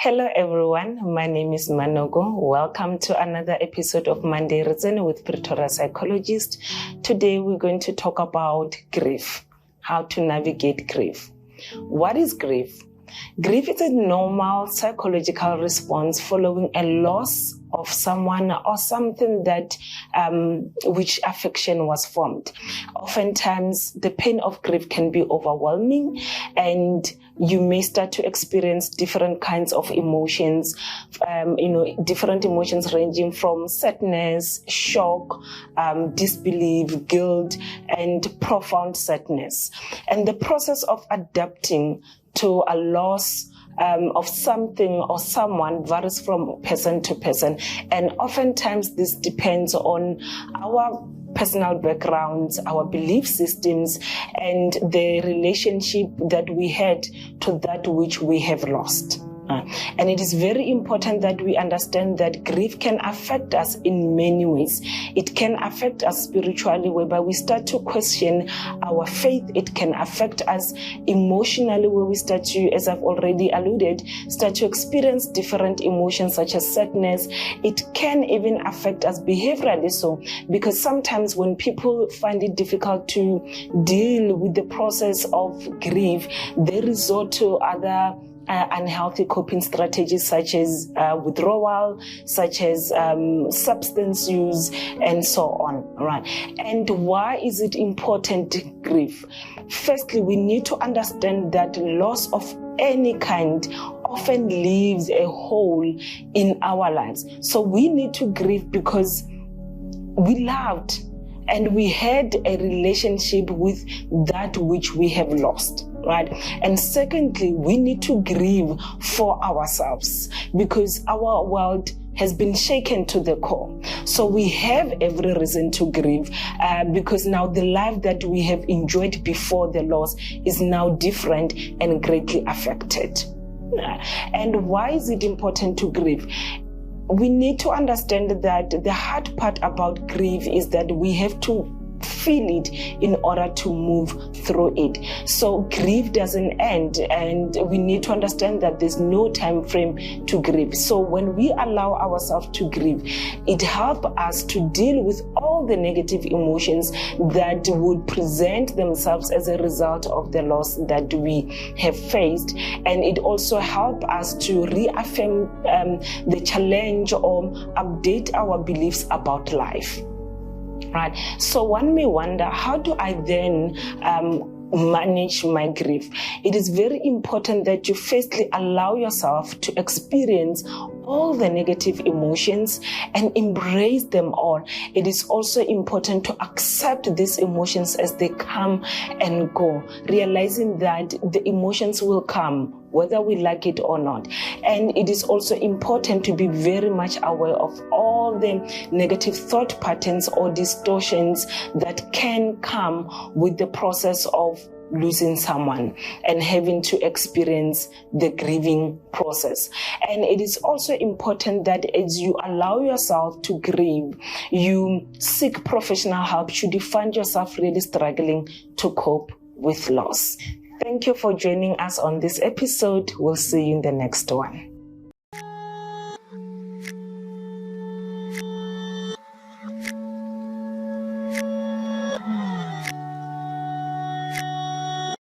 Hello everyone, my name is Manogo. Welcome to another episode of Monday Re Tsene with Pretoria Psychologists. Today we're going to talk about grief, how to navigate grief. What is grief? Grief is a normal psychological response following a loss of someone or something that which affection was formed. Oftentimes, the pain of grief can be overwhelming, and you may start to experience different kinds of emotions, different emotions ranging from sadness, shock, disbelief, guilt, and profound sadness. And the process of adapting to a loss of something or someone varies from person to person, and oftentimes this depends on our personal backgrounds, our belief systems, and the relationship that we had to that which we have lost. And it is very important that we understand that grief can affect us in many ways. It can affect us spiritually, whereby we start to question our faith. It can affect us emotionally, where we start to, as I've already alluded, start to experience different emotions such as sadness. It can even affect us behaviorally, so because sometimes when people find it difficult to deal with the process of grief, they resort to other unhealthy coping strategies such as withdrawal, such as substance use, and so on. Right? And why is it important to grieve? Firstly, we need to understand that loss of any kind often leaves a hole in our lives. So we need to grieve because we loved and we had a relationship with that which we have lost, right? And secondly, we need to grieve for ourselves because our world has been shaken to the core. So we have every reason to grieve because now the life that we have enjoyed before the loss is now different and greatly affected. And why is it important to grieve? We need to understand that the hard part about grief is that we have to feel it in order to move through it. So grief doesn't end, and we need to understand that there's no time frame to grieve. So when we allow ourselves to grieve, it helps us to deal with all the negative emotions that would present themselves as a result of the loss that we have faced, and it also helps us to reaffirm the challenge or update our beliefs about life. Right. So one may wonder, how do I then manage my grief? It is very important that you firstly allow yourself to experience all the negative emotions and embrace them all. It is also important to accept these emotions as they come and go, realizing that the emotions will come whether we like it or not. And it is also important to be very much aware of all the negative thought patterns or distortions that can come with the process of losing someone and having to experience the grieving process. And it is also important that as you allow yourself to grieve, you seek professional help should you find yourself really struggling to cope with loss. Thank you for joining us on this episode. We'll see you in the next one.